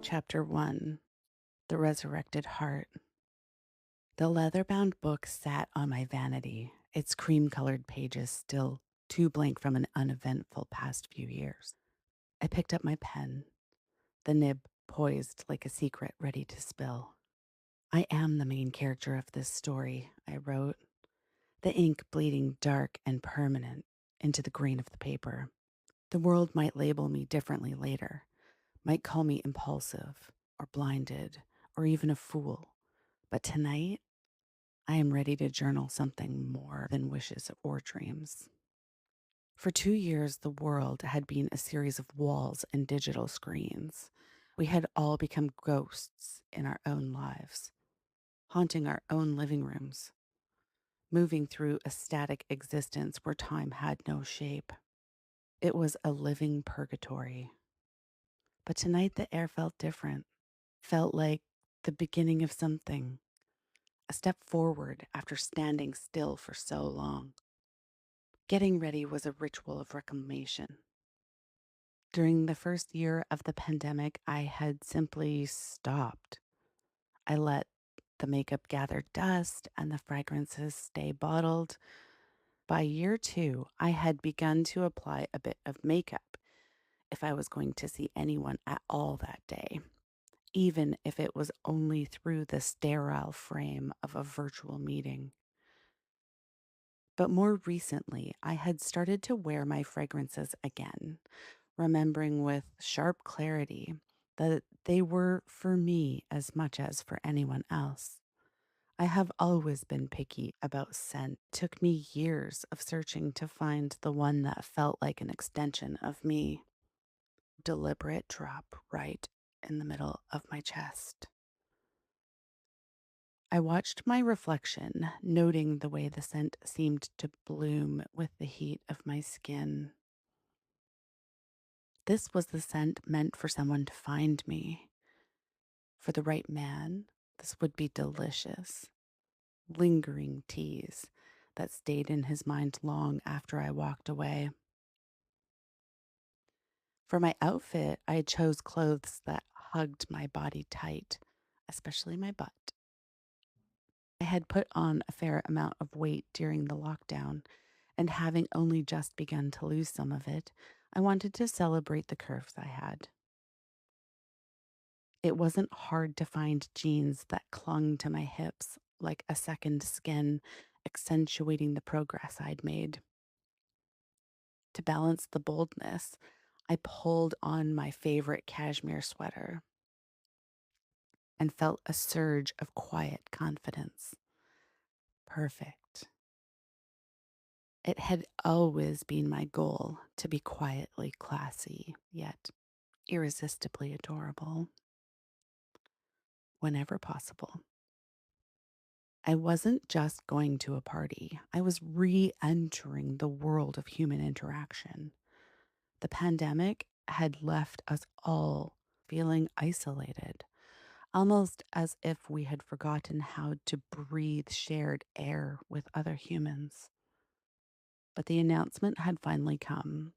Chapter 1, The Resurrected Heart. The leather-bound book sat on my vanity, its cream-colored pages still too blank from an uneventful past few years. I picked up my pen, the nib poised like a secret ready to spill. I am the main character of this story, I wrote, the ink bleeding dark and permanent into the grain of the paper. The world might label me differently later, might call me impulsive or blinded or even a fool. But tonight, I am ready to journal something more than wishes or dreams. For 2 years, the world had been a series of walls and digital screens. We had all become ghosts in our own lives, haunting our own living rooms, moving through a static existence where time had no shape. It was a living purgatory. But tonight, the air felt different, felt like the beginning of something, a step forward after standing still for so long. Getting ready was a ritual of reclamation. During the first year of the pandemic, I had simply stopped. I let the makeup gather dust and the fragrances stay bottled. By year 2, I had begun to apply a bit of makeup if I was going to see anyone at all that day, even if it was only through the sterile frame of a virtual meeting. But more recently, I had started to wear my fragrances again, remembering with sharp clarity that they were for me as much as for anyone else. I have always been picky about scent. It took me years of searching to find the one that felt like an extension of me. Deliberate drop right in the middle of my chest. I watched my reflection, noting the way the scent seemed to bloom with the heat of my skin. This was the scent meant for someone to find me. For the right man, this would be delicious, lingering tease that stayed in his mind long after I walked away. For my outfit, I chose clothes that hugged my body tight, especially my butt. I had put on a fair amount of weight during the lockdown, and having only just begun to lose some of it, I wanted to celebrate the curves I had. It wasn't hard to find jeans that clung to my hips like a second skin, accentuating the progress I'd made. To balance the boldness, I pulled on my favorite cashmere sweater and felt a surge of quiet confidence. Perfect. It had always been my goal to be quietly classy, yet irresistibly adorable, whenever possible. I wasn't just going to a party, I was re entering the world of human interaction. The pandemic had left us all feeling isolated, almost as if we had forgotten how to breathe shared air with other humans. But the announcement had finally come.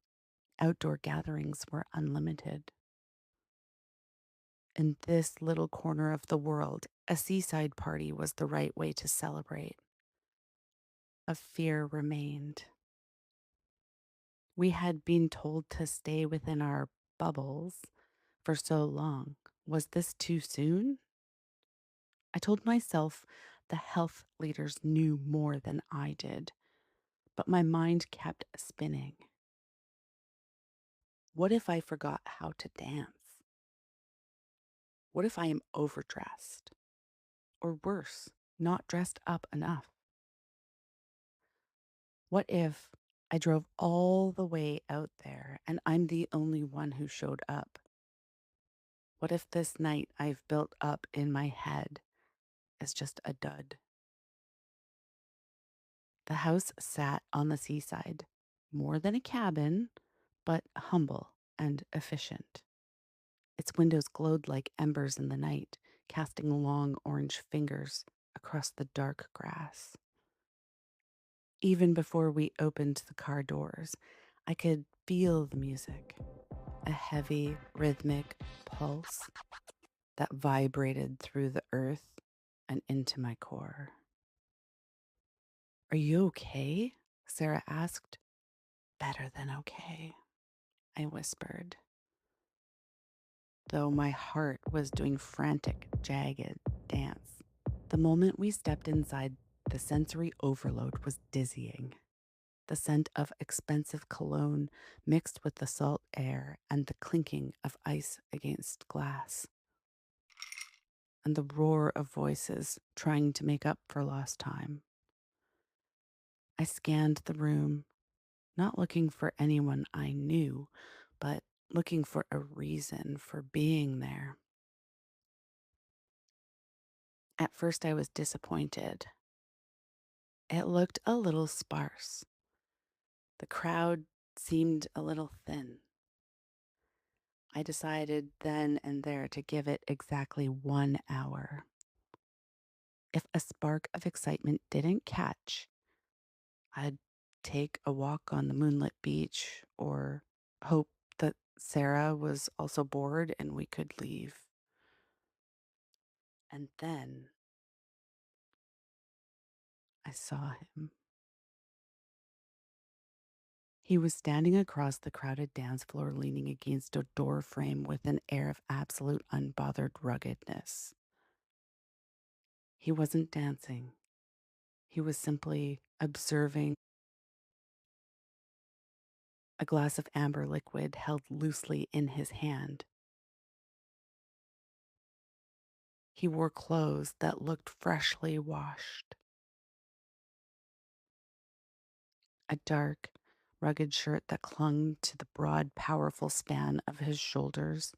Outdoor gatherings were unlimited. In this little corner of the world, a seaside party was the right way to celebrate. A fear remained. We had been told to stay within our bubbles for so long. Was this too soon? I told myself the health leaders knew more than I did, but my mind kept spinning. What if I forgot how to dance? What if I am overdressed? Or worse, not dressed up enough? What if I drove all the way out there and I'm the only one who showed up? What if this night I've built up in my head is just a dud? The house sat on the seaside, more than a cabin, but humble and efficient. Its windows glowed like embers in the night, casting long orange fingers across the dark grass. Even before we opened the car doors, I could feel the music, a heavy, rhythmic pulse, that vibrated through the earth and into my core. Are you okay? Sarah asked. Better than okay, I whispered, though my heart was doing frantic, jagged dance. The moment we stepped inside, the sensory overload was dizzying. The scent of expensive cologne mixed with the salt air and the clinking of ice against glass, and the roar of voices trying to make up for lost time. I scanned the room, not looking for anyone I knew, but looking for a reason for being there. At first, I was disappointed. It looked a little sparse. The crowd seemed a little thin. I decided then and there to give it exactly 1 hour. If a spark of excitement didn't catch, I'd take a walk on the moonlit beach or hope that Sarah was also bored and we could leave. And then I saw him. He was standing across the crowded dance floor, leaning against a door frame with an air of absolute unbothered ruggedness. He wasn't dancing. He was simply observing, a glass of amber liquid held loosely in his hand. He wore clothes that looked freshly washed. A dark, rugged shirt that clung to the broad, powerful span of his shoulders.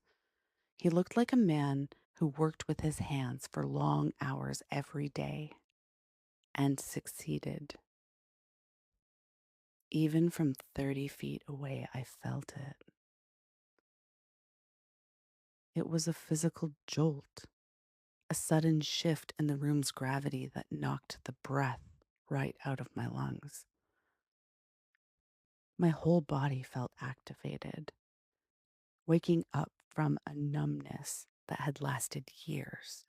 He looked like a man who worked with his hands for long hours every day and succeeded. Even from 30 feet away, I felt it. It was a physical jolt, a sudden shift in the room's gravity that knocked the breath right out of my lungs. My whole body felt activated, waking up from a numbness that had lasted years.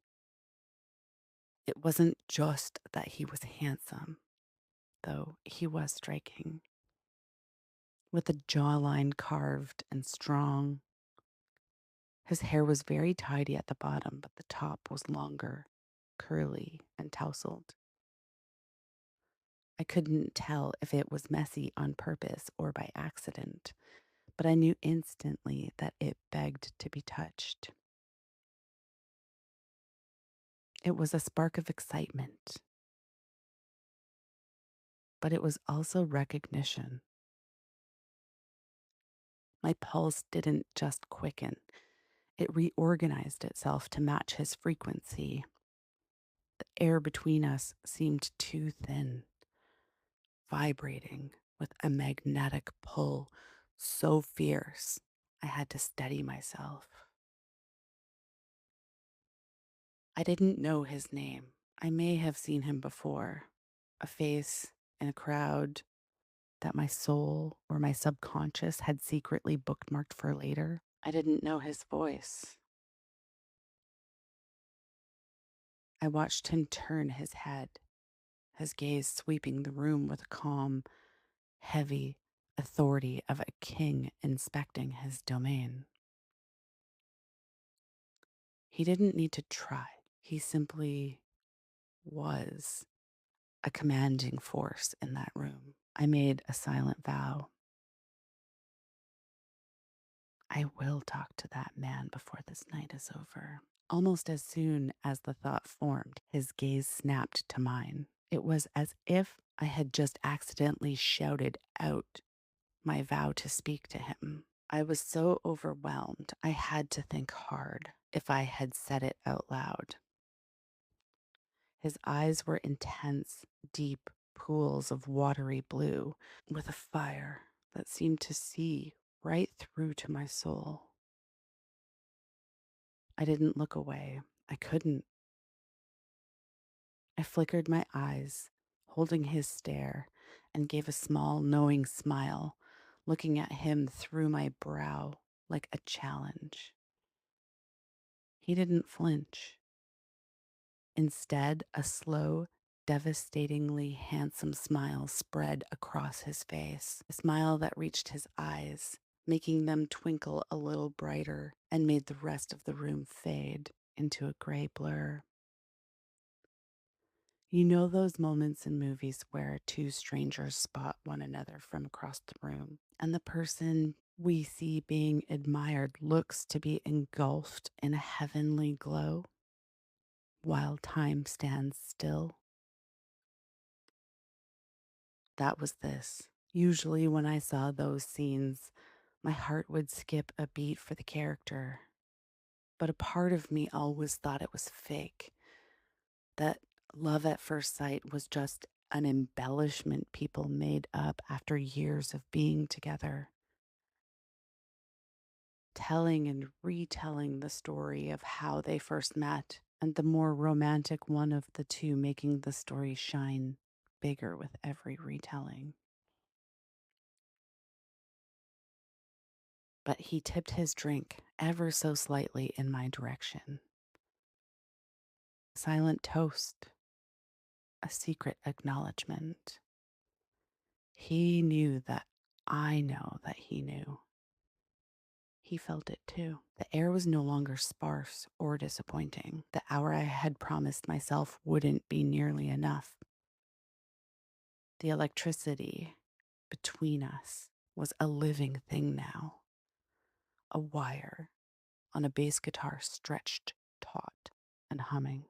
It wasn't just that he was handsome, though he was striking, with a jawline carved and strong. His hair was very tidy at the bottom, but the top was longer, curly, and tousled. I couldn't tell if it was messy on purpose or by accident, but I knew instantly that it begged to be touched. It was a spark of excitement, but it was also recognition. My pulse didn't just quicken, it reorganized itself to match his frequency. The air between us seemed too thin, vibrating with a magnetic pull so fierce I had to steady myself. I didn't know his name. I may have seen him before, a face in a crowd that my soul or my subconscious had secretly bookmarked for later. I didn't know his voice. I watched him turn his head, his gaze sweeping the room with a calm, heavy authority of a king inspecting his domain. He didn't need to try. He simply was a commanding force in that room. I made a silent vow. I will talk to that man before this night is over. Almost as soon as the thought formed, his gaze snapped to mine. It was as if I had just accidentally shouted out my vow to speak to him. I was so overwhelmed, I had to think hard if I had said it out loud. His eyes were intense, deep pools of watery blue, with a fire that seemed to see right through to my soul. I didn't look away. I couldn't. I flickered my eyes, holding his stare, and gave a small, knowing smile, looking at him through my brow like a challenge. He didn't flinch. Instead, a slow, devastatingly handsome smile spread across his face, a smile that reached his eyes, making them twinkle a little brighter and made the rest of the room fade into a gray blur. You know those moments in movies where two strangers spot one another from across the room, and the person we see being admired looks to be engulfed in a heavenly glow while time stands still? That was this. Usually, when I saw those scenes, my heart would skip a beat for the character, but a part of me always thought it was fake, that love at first sight was just an embellishment people made up after years of being together, telling and retelling the story of how they first met, and the more romantic one of the two making the story shine bigger with every retelling. But he tipped his drink ever so slightly in my direction. Silent toast, a secret acknowledgement. He knew that I know that he knew. He felt it too. The air was no longer sparse or disappointing. The hour I had promised myself wouldn't be nearly enough. The electricity between us was a living thing now, a wire on a bass guitar stretched taut and humming.